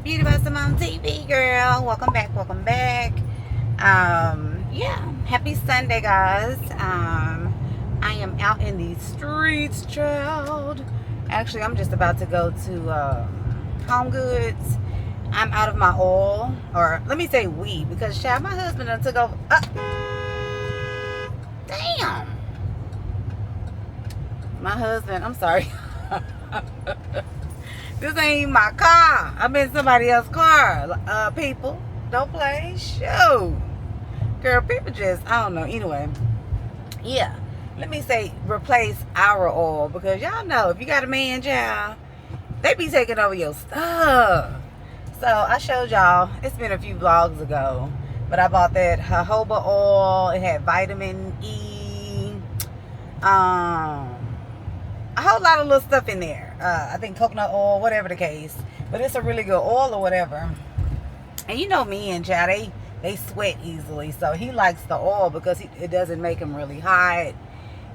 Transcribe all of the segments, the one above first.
Beauty by Simone TV, girl. Welcome back, welcome back. Yeah, happy Sunday, guys. I am out in the streets, child. Actually, I'm just about to go to HOMEGOODS. I'm out of my oil, or let me say we, because child, my husband done took over. Damn. My husband, I'm sorry. This ain't my car. I'm in somebody else's car. People, don't play. Shoot. Girl, people just, I don't know. Anyway, yeah. Let me say replace our oil, because y'all know if you got a man, child, they be taking over your stuff. So I showed y'all, it's been a few vlogs ago, but I bought that jojoba oil. It had vitamin E. A whole lot of little stuff in there. I think coconut oil, whatever the case. But it's a really good oil or whatever. And you know me and Chad, they sweat easily. So he likes the oil because it doesn't make him really hot.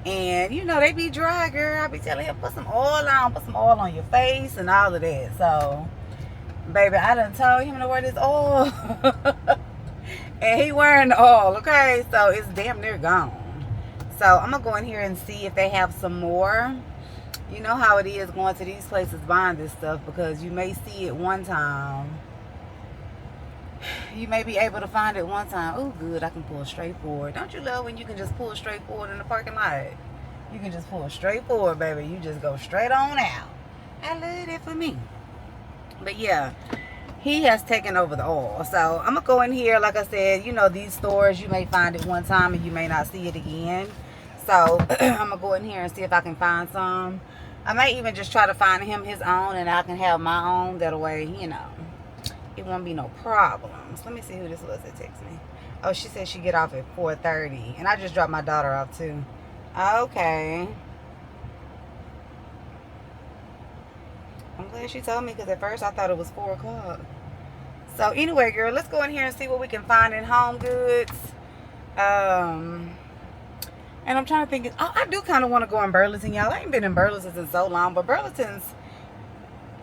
And you know, they be dry, girl. I be telling him, put some oil on your face and all of that. So, baby, I done told him to wear this oil. And he wearing the oil, okay? So it's damn near gone. So I'm gonna go in here and see if they have some more. You know how it is going to these places buying this stuff, because you may see it one time. You may be able to find it one time. Oh, good, I can pull straight forward. Don't you love when you can just pull straight forward in the parking lot? You can just pull straight forward, baby. You just go straight on out. I love it for me. But yeah, he has taken over the oil. So I'm going to go in here. Like I said, you know, these stores, you may find it one time and you may not see it again. So I'm going to go in here and see if I can find some. I might even just try to find him his own, and I can have my own. That way, you know, it won't be no problems. Let me see who this was that texted me. Oh, she said she get off at 4:30. And I just dropped my daughter off too. Okay. I'm glad she told me, because at first I thought it was 4 o'clock. So anyway, girl, let's go in here and see what we can find in HOMEGOODS. And I'm trying to think. Oh, I do kind of want to go in Burlington, y'all. I ain't been in Burlington in so long, but Burlington's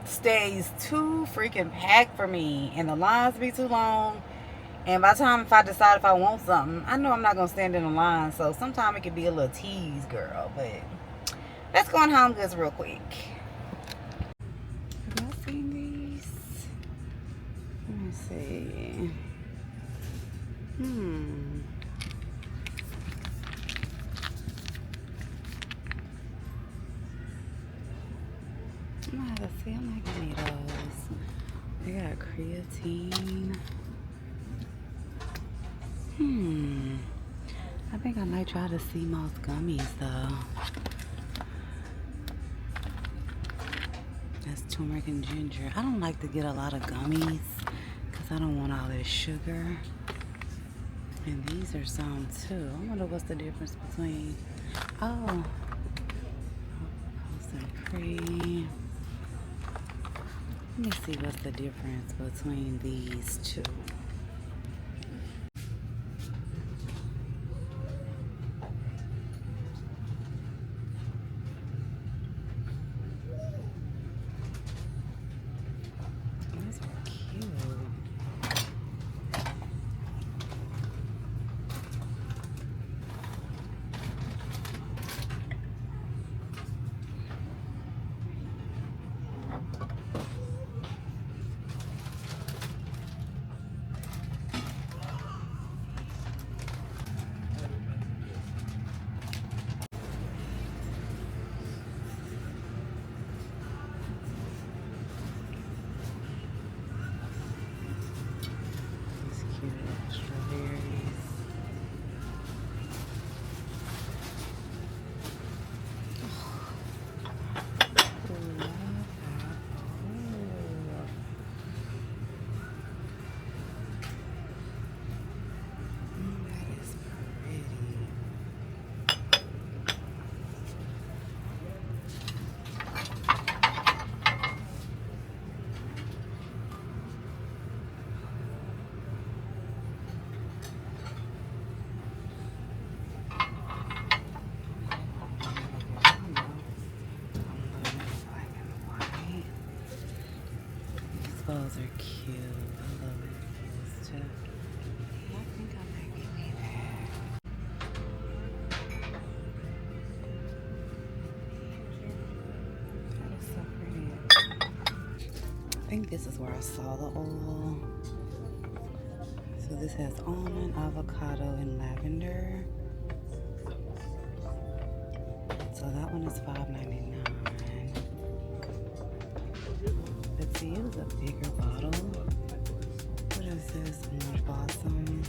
stays too freaking packed for me, and the lines be too long. And by the time if I decide if I want something, I know I'm not gonna stand in the line. So sometimes it could be a little tease, girl. But let's go in HOMEGOODS real quick. Have y'all seen these? Let me see. Let's see, I might get me those. They got creatine. I think I might try the sea moss gummies though. That's turmeric and ginger. I don't like to get a lot of gummies because I don't want all that sugar. And these are some too. I wonder what's the difference between, oh, cream. Let me see what's the difference between these two. These are cute. Those are cute. I love these too. I think I might give me that. That is so pretty. I think this is where I saw the oil. So this has almond, avocado, and lavender. So that one is $5.99. Let's see, it was a bigger bottle. What is this? Orange blossom.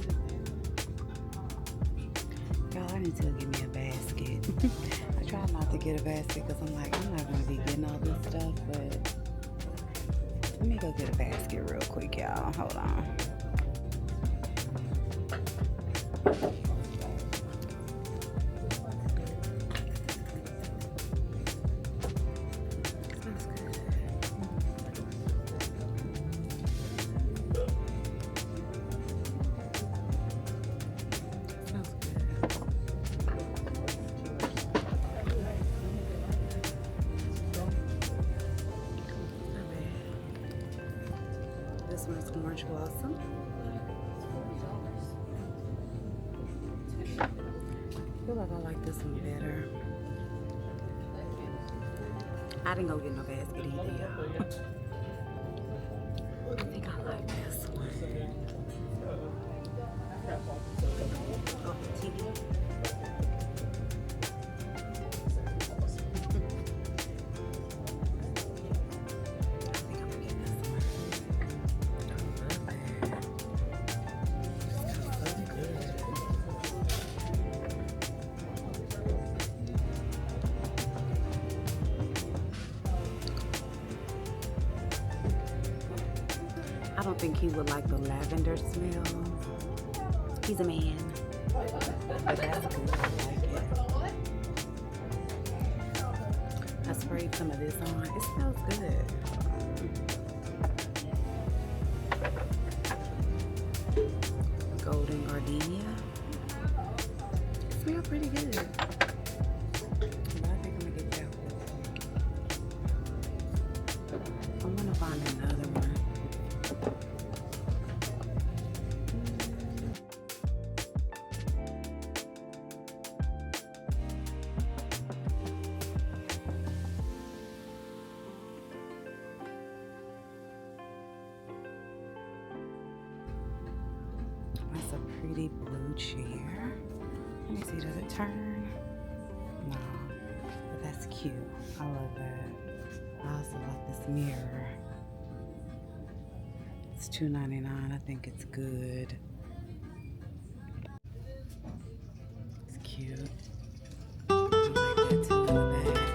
Y'all, I need to give me a basket. I tried not to get a basket because I'm like, I'm not going to be getting all this stuff, but let me go get a basket real quick, y'all. Hold on. This one's orange blossom. I feel like I like this one better. I didn't go get no basket either, y'all. I think I like this one. OOTD. I don't think he would like the lavender smell. He's a man. But that's good. I like it. I sprayed some of this on. It smells good. Golden gardenia. It smells pretty good. But I think I'm gonna get that one. I'm gonna find another one. That's a pretty blue chair. Let me see, does it turn? No, but that's cute. I love that. I also like this mirror. It's $2.99. I think it's good. It's cute. I like that too in the back.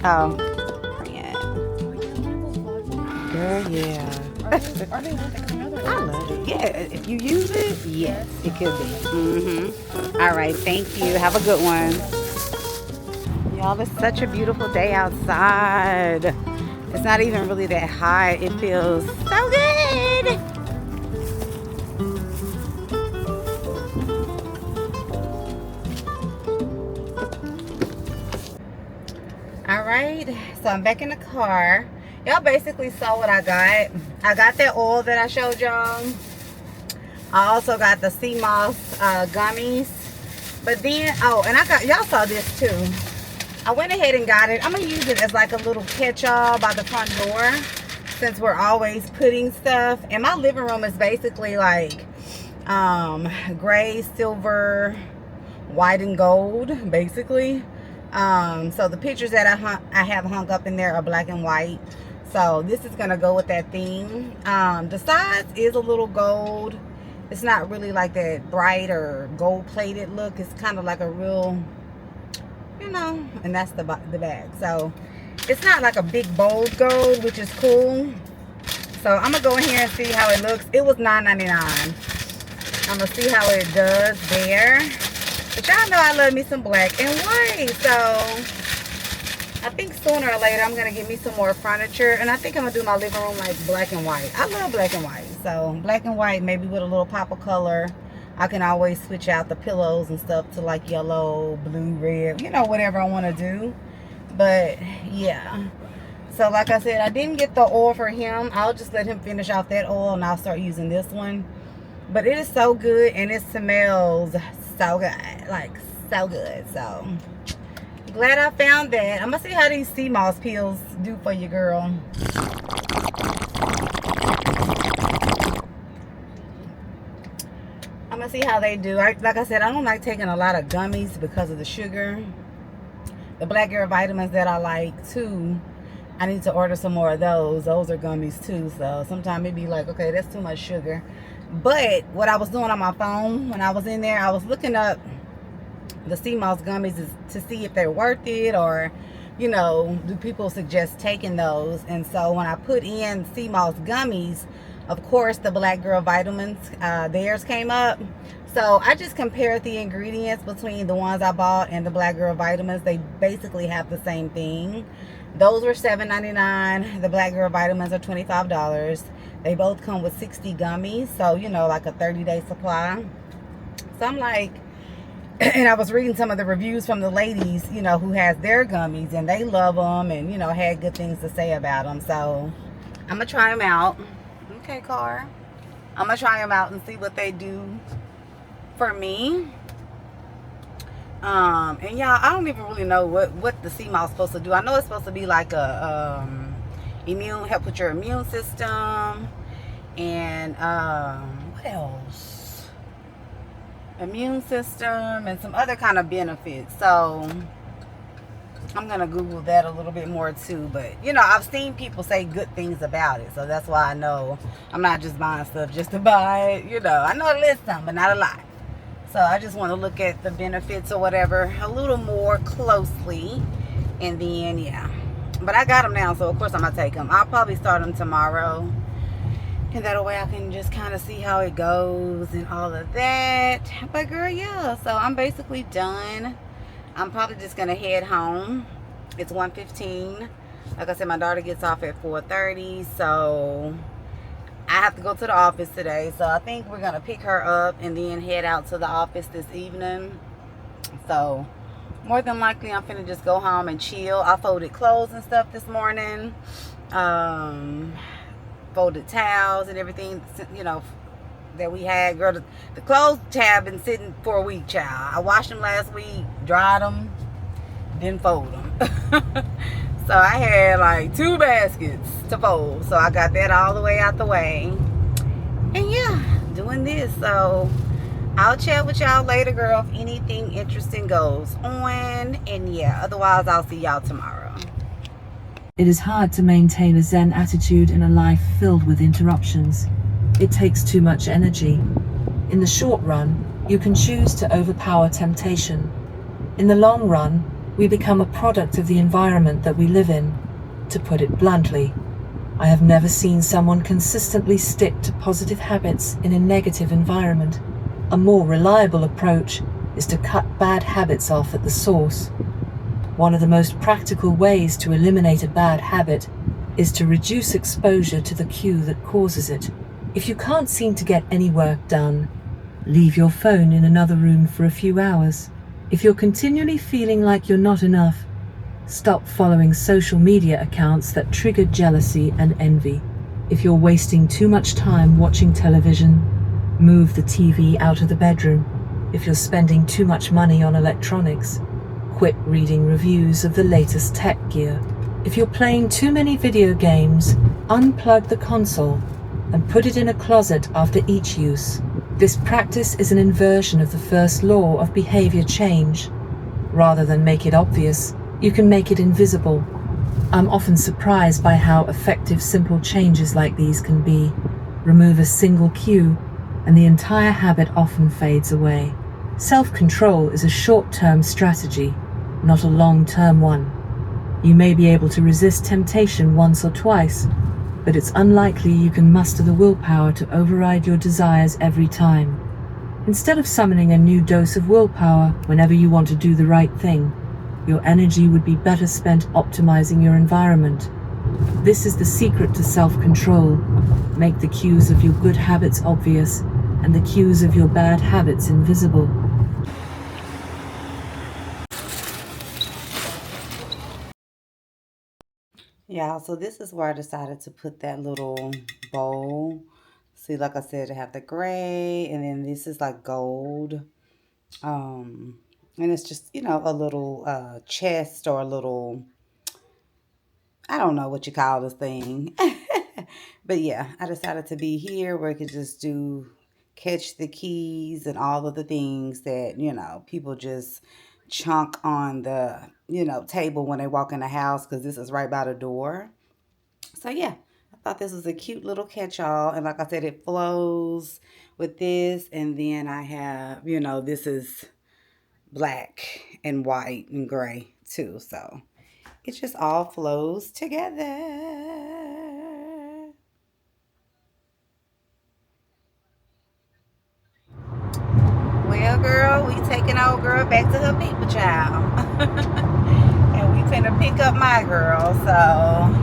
Oh, yeah. Girl, yeah. Are they worth it? 'Cause I know they're I love it. Yeah, if you use it, yes, it could be. All right, thank you. Have a good one. Y'all, it's such a beautiful day outside. It's not even really that hot. It feels so good. All right, so I'm back in the car. Y'all basically saw what I got. I got that oil that I showed y'all. I also got the sea moss gummies. But then, oh, and I got, y'all saw this too. I went ahead and got it. I'm gonna use it as like a little catch-all by the front door, since we're always putting stuff. And my living room is basically like gray, silver, white, and gold, basically. So the pictures that I have hung up in there are black and white. So this is gonna go with that theme. The sides is a little gold. It's not really like that bright or gold plated look. It's kind of like a real, you know, and that's the bag. So it's not like a big bold gold, which is cool. So I'm gonna go in here and see how it looks. It was $9.99. I'm gonna see how it does there. But y'all know I love me some black and white. So I think sooner or later I'm gonna get me some more furniture, and I think I'm gonna do my living room like black and white. I love black and white. So black and white, maybe with a little pop of color. I can always switch out the pillows and stuff to like yellow, blue, red, you know, whatever I want to do. But yeah, so like I said, I didn't get the oil for him. I'll just let him finish off that oil and I'll start using this one. But it is so good, and it smells so good, like so good. So glad I found that. I'm gonna see how these sea moss pills do for you, girl. I'm gonna see how they do. Like I said, I don't like taking a lot of gummies because of the sugar. The black girl vitamins that I like too, I need to order some more of those. Those are gummies too. So sometimes it be like, okay, that's too much sugar. But what I was doing on my phone when I was in there, I was looking up the sea moss gummies to see if they're worth it, or, you know, do people suggest taking those. And so when I put in sea moss gummies, of course the black girl vitamins, theirs came up. So I just compared the ingredients between the ones I bought and the black girl vitamins. They basically have the same thing. Those were $7.99. The black girl vitamins are $25. They both come with 60 gummies, so you know, like a 30-day supply. So I'm like, and I was reading some of the reviews from the ladies, you know, who has their gummies, and they love them, and you know, had good things to say about them. So I'm gonna try them out. Okay, car. I'm gonna try them out and see what they do for me. And y'all, I don't even really know what the sea moss is supposed to do. I know it's supposed to be like a help with your immune system, and what else? Immune system and some other kind of benefits. So I'm gonna Google that a little bit more too. But you know, I've seen people say good things about it, so that's why I know I'm not just buying stuff just to buy it. You know, I know a list some, but not a lot. So I just want to look at the benefits or whatever a little more closely, and then yeah. But I got them now, so of course I'm gonna take them. I'll probably start them tomorrow, and that way I can just kind of see how it goes and all of that. But girl, yeah, so I'm basically done. I'm probably just gonna head home. It's 1:15. Like I said, my daughter gets off at 4:30, so I have to go to the office today. So I think we're gonna pick her up and then head out to the office this evening. So more than likely I'm finna just go home and chill. I folded clothes and stuff this morning, folded towels and everything, you know, that we had. Girl, the clothes tab been sitting for a week, child. I washed them last week, dried them, didn't fold them. So I had like 2 baskets to fold, so I got that all the way out the way. And yeah, doing this. So I'll chat with y'all later, girl, if anything interesting goes on. And yeah, otherwise I'll see y'all tomorrow. It is hard to maintain a Zen attitude in a life filled with interruptions. It takes too much energy. In the short run, you can choose to overpower temptation. In the long run, We become a product of the environment that we live in. To put it bluntly, I have never seen someone consistently stick to positive habits in a negative environment. A more reliable approach is to cut bad habits off at the source. One of the most practical ways to eliminate a bad habit is to reduce exposure to the cue that causes it. If you can't seem to get any work done, leave your phone in another room for a few hours. If you're continually feeling like you're not enough, stop following social media accounts that trigger jealousy and envy. If you're wasting too much time watching television, move the TV out of the bedroom. If you're spending too much money on electronics, quit reading reviews of the latest tech gear. If you're playing too many video games, unplug the console and put it in a closet after each use. This practice is an inversion of the first law of behavior change. Rather than make it obvious, you can make it invisible. I'm often surprised by how effective simple changes like these can be. Remove a single cue, and the entire habit often fades away. Self-control is a short-term strategy, not a long-term one. You may be able to resist temptation once or twice, but it's unlikely you can muster the willpower to override your desires every time. Instead of summoning a new dose of willpower whenever you want to do the right thing, your energy would be better spent optimizing your environment. This is the secret to self-control. Make the cues of your good habits obvious and the cues of your bad habits invisible. Yeah, so this is where I decided to put that little bowl. See, like I said, I have the gray, and then this is like gold. And it's just, you know, a little chest or a little, I don't know what you call this thing. But yeah, I decided to be here where I could just catch the keys and all of the things that, you know, people just chunk on the, you know, table when they walk in the house, because this is right by the door. So yeah, I thought this was a cute little catch-all. And like I said, it flows with this. And then I have, you know, this is black and white and gray too. So it just all flows together. Well, girl, we taking old girl back to her people, child. And we finna pick up my girl. So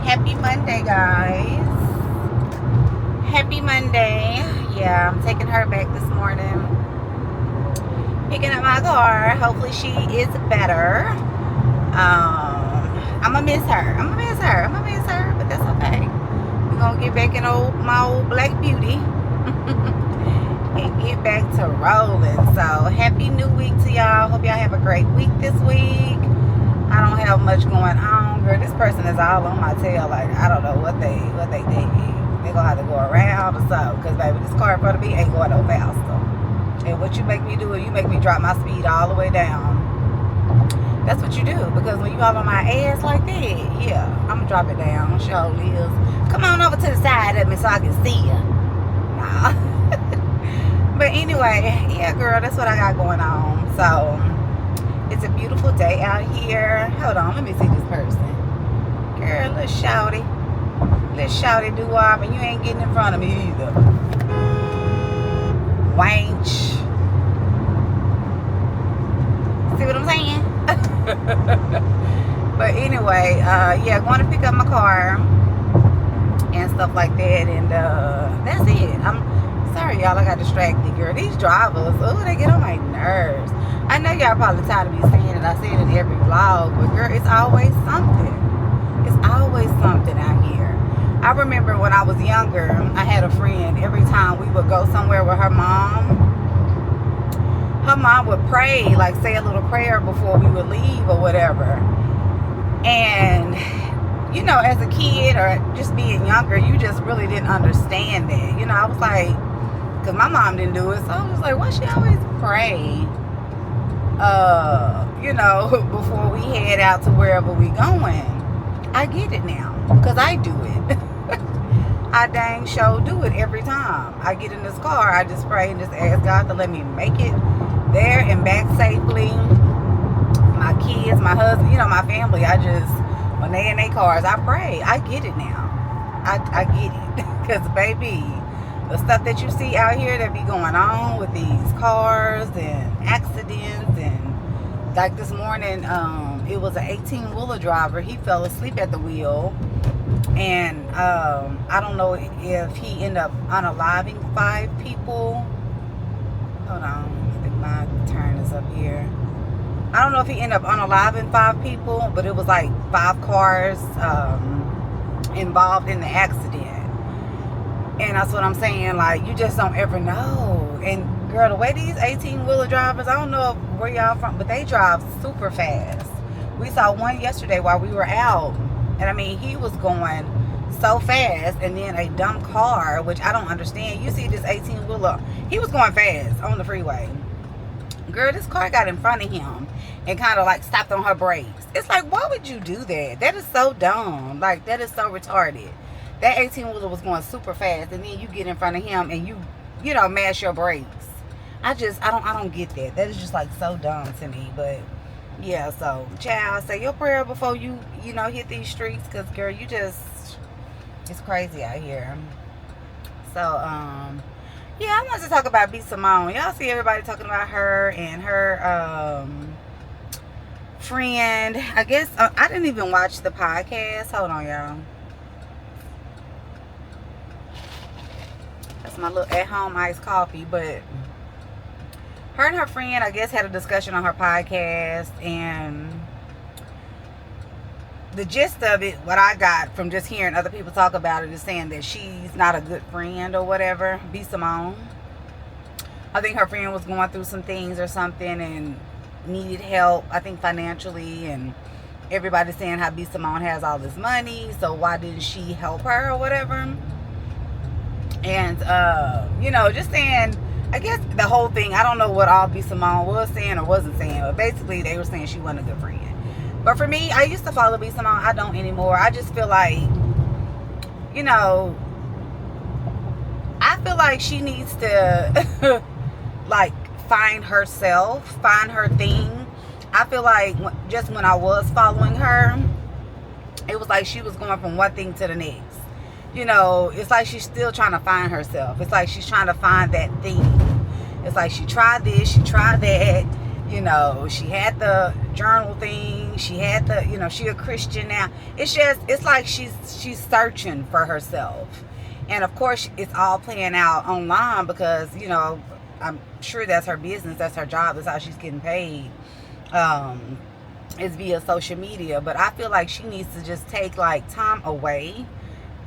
happy Monday, guys. Happy Monday. Yeah, I'm taking her back this morning. Picking up my car. Hopefully she is better. I'm gonna miss her. But that's okay. We're gonna get back in my old black beauty. And get back to rolling. So happy new week to y'all. Hope y'all have a great week this week. I don't have much going on, girl. This person is all on my tail. Like, I don't know what they thinking. They're gonna have to go around or so, because baby, this car in front of me ain't going no faster. And what you make me do is you make me drop my speed all the way down. That's what you do, because when you all on my ass like that, yeah, I'm gonna drop it down. Show lives. Come on over to the side of me so I can see you. Nah. But anyway, yeah, girl, that's what I got going on. So it's a beautiful day out here. Hold on, let me see this person. Girl, little shouty doo-wop, and you ain't getting in front of me either. Wanch. See what I'm saying? But anyway, yeah, going to pick up my car and stuff like that, and that's it. I'm sorry, y'all, I got distracted, girl. These drivers, oh, they get on my nerves. I know y'all probably tired of me saying it. I say it in every vlog, but girl, it's always something. It's always something out here. I remember when I was younger, I had a friend, every time we would go somewhere with her mom would pray, like say a little prayer before we would leave or whatever. And you know, as a kid or just being younger, you just really didn't understand it. You know, I was like, because my mom didn't do it, so I was like, why she always pray, you know, before we head out to wherever we going? I get it now, because I do it. I dang sure do it every time I get in this car. I just pray and just ask God to let me make it there and back safely. My kids kids, my husband, you know, my family, I just, when they in their cars, I pray. I get it now. I get it. Because, baby, the stuff that you see out here that be going on with these cars and accidents, and like this morning, it was an 18-wheeler driver. He fell asleep at the wheel, and I don't know if he ended up unaliving 5 people. Hold on, I think my turn is up here. I don't know if he ended up unaliving 5 people, but it was like 5 cars involved in the accident. And that's what I'm saying, like, you just don't ever know. And girl, the way these 18-wheeler drivers, I don't know where y'all from, but they drive super fast. We saw one yesterday while we were out, and I mean, he was going so fast, and then a dumb car, which I don't understand. You see this 18-wheeler, he was going fast on the freeway. Girl, this car got in front of him and kind of like stopped on her brakes. It's like, why would you do that? That is so dumb. Like, that is so retarded. That 18-wheeler was going super fast, and then you get in front of him and you know, mash your brakes. I don't get that. That is just like so dumb to me. But yeah, so child, say your prayer before you know, hit these streets, because girl, you just, it's crazy out here. So yeah, I wanted to talk about BEAUTYBYSIMONE. Y'all see everybody talking about her and her friend. I guess I didn't even watch the podcast. Hold on, y'all. That's my little at-home iced coffee. But her and her friend, I guess, had a discussion on her podcast, and the gist of it, what I got from just hearing other people talk about it, is saying that she's not a good friend or whatever. BEAUTYBYSIMONE, I think her friend was going through some things or something and needed help, I think financially, and everybody's saying how BEAUTYBYSIMONE has all this money, so why didn't she help her or whatever. And you know, just saying, I guess the whole thing, I don't know what all BEAUTYBYSIMONE was saying or wasn't saying, but basically they were saying she wasn't a good friend. But for me, I used to follow BEAUTYBYSIMONE. I don't anymore. I just feel like, you know, I feel like she needs to like find herself, find her thing. I feel like just when I was following her, it was like she was going from one thing to the next. You know, it's like she's still trying to find herself. It's like she's trying to find that thing. It's like she tried this, she tried that. You know, she had the journal thing. She had the, you know, she a Christian now. It's just, it's like she's searching for herself. And of course, it's all playing out online because, you know, I'm sure that's her business. That's her job. That's how she's getting paid. It's via social media. But I feel like she needs to just take like time away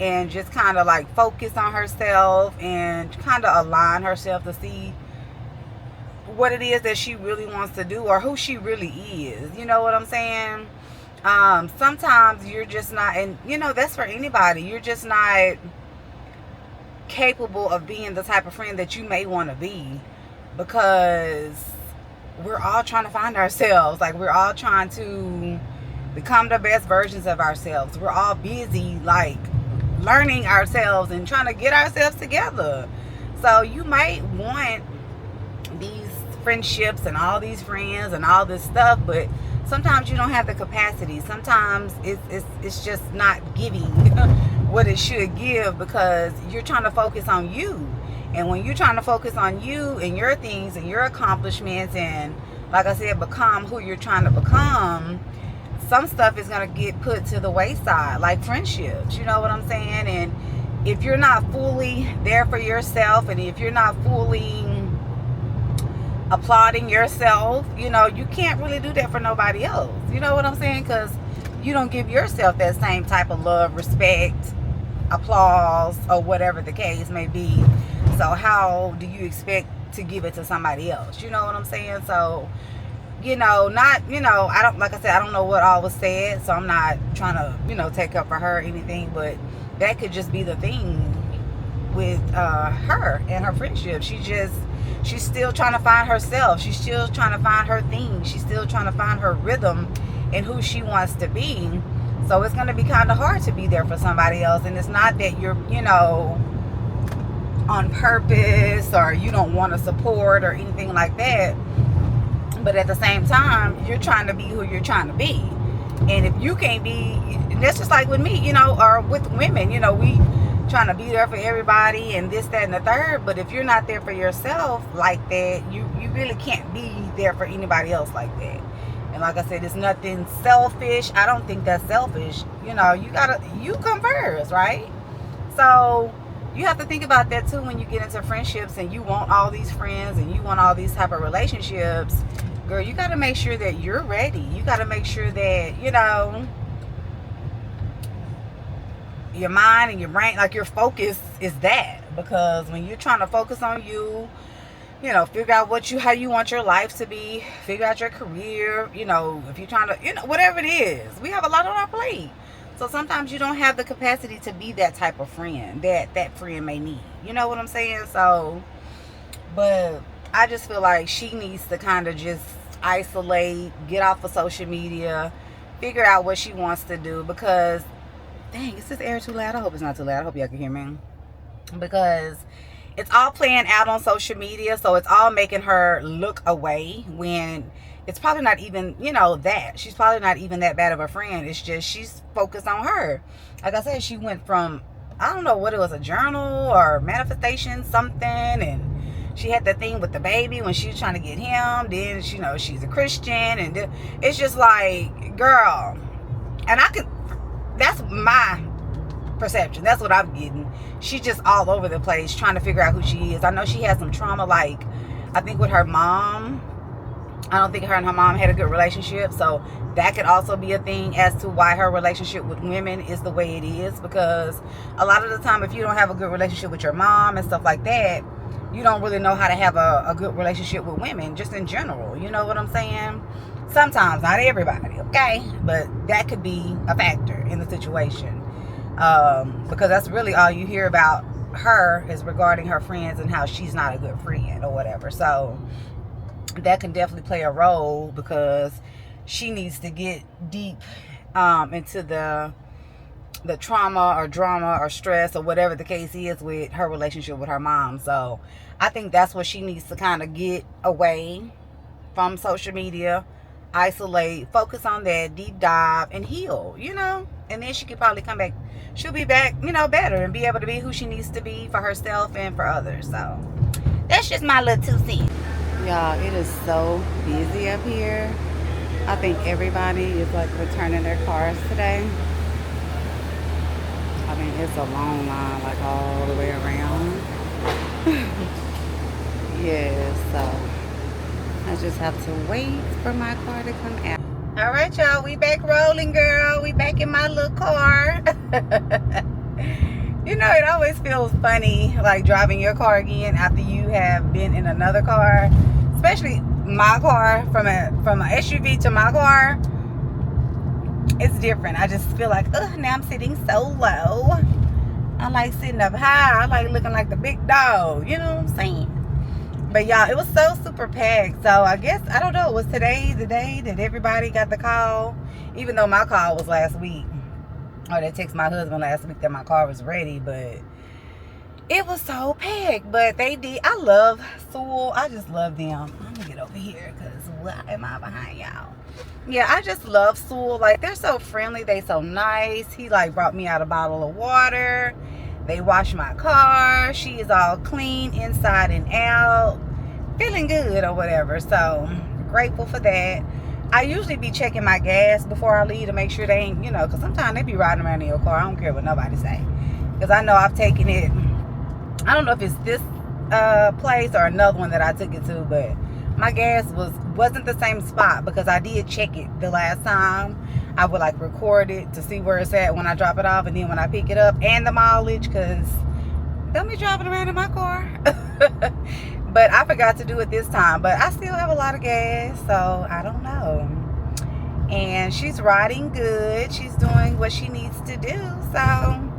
and just kind of like focus on herself and kind of align herself to see what it is that she really wants to do or who she really is. You know what I'm saying? Sometimes you're just not, and you know, that's for anybody. You're just not capable of being the type of friend that you may want to be, because we're all trying to find ourselves. Like, we're all trying to become the best versions of ourselves. We're all busy like learning ourselves and trying to get ourselves together. So you might want these friendships and all these friends and all this stuff, but sometimes you don't have the capacity. Sometimes it's just not giving what it should give, because you're trying to focus on you. And when you're trying to focus on you and your things and your accomplishments and, like I said, become who you're trying to become, some stuff is going to get put to the wayside, like friendships. You know what I'm saying? And if you're not fully there for yourself, and if you're not fully applauding yourself, you know, you can't really do that for nobody else. You know what I'm saying? Because you don't give yourself that same type of love, respect, applause, or whatever the case may be. So how do you expect to give it to somebody else? You know what I'm saying? So, you know, not, you know, I don't, like I said, I don't know what all was said, so I'm not trying to, you know, take up for her or anything, but that could just be the thing with her and her friendship. She's still trying to find herself. She's still trying to find her thing. She's still trying to find her rhythm and who she wants to be. So it's going to be kind of hard to be there for somebody else. And it's not that you're, you know, on purpose or you don't want to support or anything like that. But at the same time, you're trying to be who you're trying to be. And if you can't be, and that's just like with me, you know, or with women, you know, we trying to be there for everybody and this, that, and the third. But if you're not there for yourself like that, you really can't be there for anybody else like that. And like I said, it's nothing selfish. I don't think that's selfish. You know, you come first, right? So you have to think about that too when you get into friendships and you want all these friends and you want all these type of relationships. Girl, you got to make sure that you're ready. You got to make sure that, you know, your mind and your brain, like your focus is that. Because when you're trying to focus on you, you know, figure out how you want your life to be, figure out your career, you know, if you're trying to, you know, whatever it is. We have a lot on our plate. So sometimes you don't have the capacity to be that type of friend that friend may need. You know what I'm saying? So, but I just feel like she needs to kind of just isolate, get off of social media, figure out what she wants to do. Because, dang, is this air too loud? I hope it's not too loud. I hope y'all can hear me. Because it's all playing out on social media, so it's all making her look away when it's probably not even, you know, that. She's probably not even that bad of a friend. It's just she's focused on her. Like I said, she went from, I don't know what it was, a journal or manifestation, something, and she had that thing with the baby when she was trying to get him. Then, you know, she's a Christian, and it's just like, girl, and that's my perception. That's what I'm getting. She's just all over the place trying to figure out who she is. I know she has some trauma, like I think with her mom. I don't think her and her mom had a good relationship, so that could also be a thing as to why her relationship with women is the way it is. Because a lot of the time, if you don't have a good relationship with your mom and stuff like that, you don't really know how to have a good relationship with women, just in general. You know what I'm saying? Sometimes, not everybody, okay? But that could be a factor in the situation. Because that's really all you hear about her is regarding her friends and how she's not a good friend or whatever. So that can definitely play a role, because she needs to get deep into the trauma or drama or stress or whatever the case is with her relationship with her mom. So I think that's what she needs to kind of get away from social media, isolate, focus on that, deep dive, and heal, you know. And then she could probably come back. She'll be back, you know, better and be able to be who she needs to be for herself and for others. So that's just my little 2 cents. Y'all, it is so busy up here. I think everybody is like returning their cars today. I mean, it's a long line, like all the way around. Yeah, so I just have to wait for my car to come out. All right, y'all, we back rolling, girl. We back in my little car. You know, it always feels funny, like driving your car again after you have been in another car. Especially my car, from a SUV to my car. It's different. I just feel like, now I'm sitting so low. I like sitting up high. I like looking like the big dog. You know what I'm saying? But y'all, it was so super packed. So I guess, I don't know, was today the day that everybody got the call? Even though my call was last week. Or they texted my husband last week that my car was ready. But it was so packed. But they did. I love Sewell. I just love them. I'm going to get over here because why am I behind y'all? Yeah, I just love Sewell. Like, they're so friendly. They so nice. He, like, brought me out a bottle of water. They washed my car. She is all clean inside and out. Feeling good or whatever. So, grateful for that. I usually be checking my gas before I leave to make sure they ain't, you know, because sometimes they be riding around in your car. I don't care what nobody say. Because I know I've taken it. I don't know if it's this place or another one that I took it to, but my gas wasn't the same spot, because I did check it the last time. I would like record it to see where it's at when I drop it off, and then when I pick it up, and the mileage, because don't be driving around in my car. But I forgot to do it this time, but I still have a lot of gas, so I don't know. And she's riding good. She's doing what she needs to do, so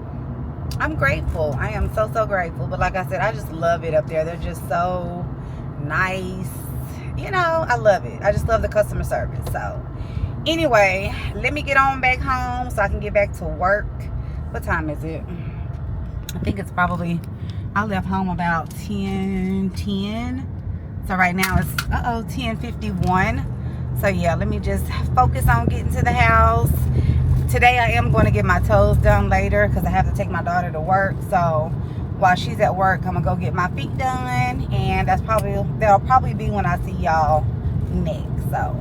I'm grateful. I am so, so grateful. But like I said, I just love it up there. They're just so nice. You know, I love it. I just love the customer service. So anyway, let me get on back home so I can get back to work. What time is it? I think it's probably, I left home about 10:10. So right now it's 10:51. So yeah, let me just focus on getting to the house. Today I am going to get my toes done later because I have to take my daughter to work. So while she's at work, I'm gonna go get my feet done, and that'll probably be when I see y'all next. So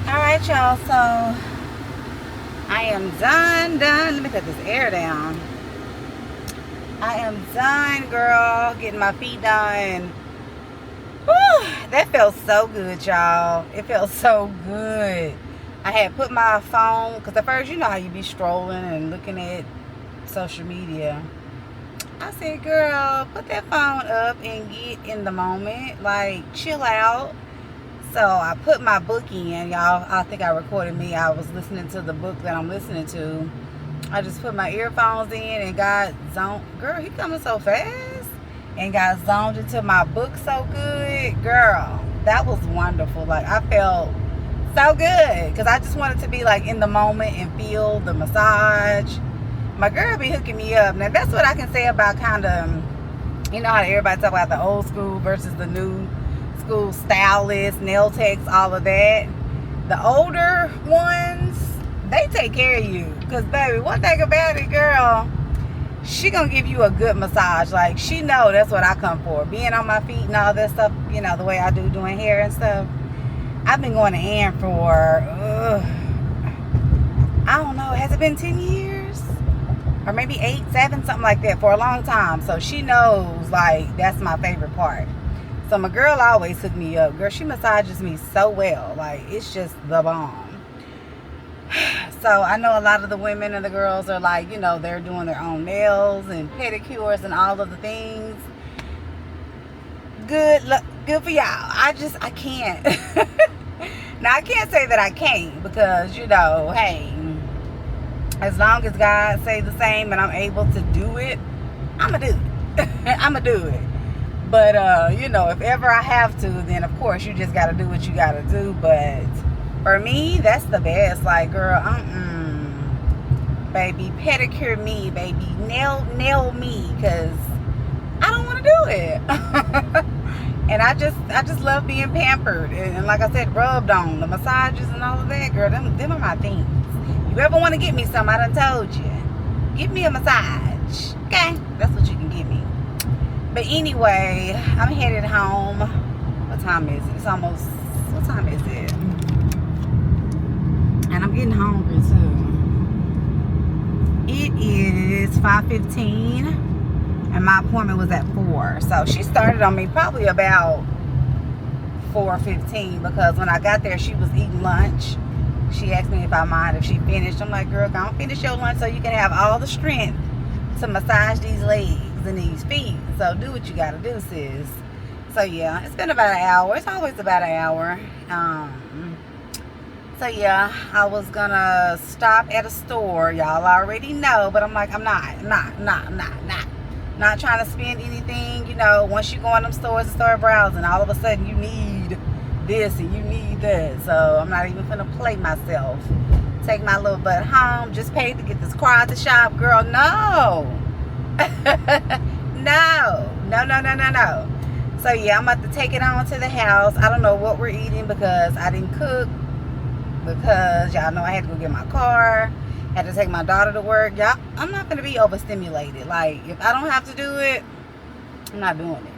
alright y'all, so I am done. Let me cut this air down. I am done, girl, getting my feet done. Whew, that felt so good, y'all. It felt so good. I had put my phone, because at first, you know how you be strolling and looking at social media. I said, girl, put that phone up and get in the moment. Like, chill out. So I put my book in, y'all. I think I recorded me. I was listening to the book that I'm listening to. I just put my earphones in and got zoned. Girl, he coming so fast. And got zoned into my book so good. Girl, that was wonderful. Like, I felt so good. Because I just wanted to be, like, in the moment and feel the massage. My girl be hooking me up. Now, that's what I can say about kind of, you know how everybody talk about the old school versus the new school stylists, nail techs, all of that. The older ones, they take care of you. Because, baby, one thing about it, girl, she gonna give you a good massage. Like, she know that's what I come for. Being on my feet and all that stuff, you know, the way I do doing hair and stuff. I've been going to Ann for, I don't know, has it been 10 years? Or maybe 8, 7, something like that, for a long time. So she knows, like, that's my favorite part. So my girl always hook me up. Girl, she massages me so well. Like, it's just the bomb. So I know a lot of the women and the girls are like, you know, they're doing their own nails and pedicures and all of the things. Good for y'all. I can't. Now, I can't say that I can't because, you know, hey, as long as God say the same and I'm able to do it, I'm going to do it. I'm going to do it. But, you know, if ever I have to, then, of course, you just got to do what you got to do. But for me, that's the best. Like, girl, baby, pedicure me, baby. Nail me, because I don't want to do it. And I just love being pampered. And like I said, rubbed on. The massages and all of that, girl, them are my things. You ever want to get me some, I done told you. Give me a massage. Okay? That's what you can give me. But anyway, I'm headed home. What time is it? It's almost, what time is it? And I'm getting hungry too. It is 5:15. And my appointment was at 4. So she started on me probably about 4:15. Because when I got there, she was eating lunch. She asked me if I mind if she finished. I'm like, girl, don't finish your lunch so you can have all the strength to massage these legs and these feet. So do what you gotta do, sis. So yeah, it's been about an hour. It's always about an hour. So yeah, I was gonna stop at a store. Y'all already know, but I'm like, I'm not trying to spend anything. You know, once you go in them stores and start browsing, all of a sudden you need this and you need that. So I'm not even gonna play myself. Take my little butt home. Just paid to get this car out the shop. Girl, no. No. So yeah, I'm about to take it on to the house. I don't know what we're eating because I didn't cook. Because y'all know I had to go get my car. Had to take my daughter to work. Y'all, I'm not gonna be overstimulated. Like, if I don't have to do it, I'm not doing it.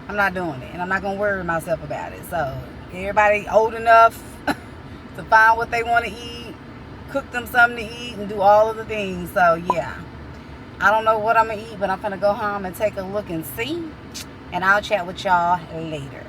I'm not doing it. And I'm not gonna worry myself about it. So everybody old enough to find what they want to eat, cook them something to eat, and do all of the things. So yeah, I don't know what I'm gonna eat, but I'm gonna go home and take a look and see, and I'll chat with y'all later.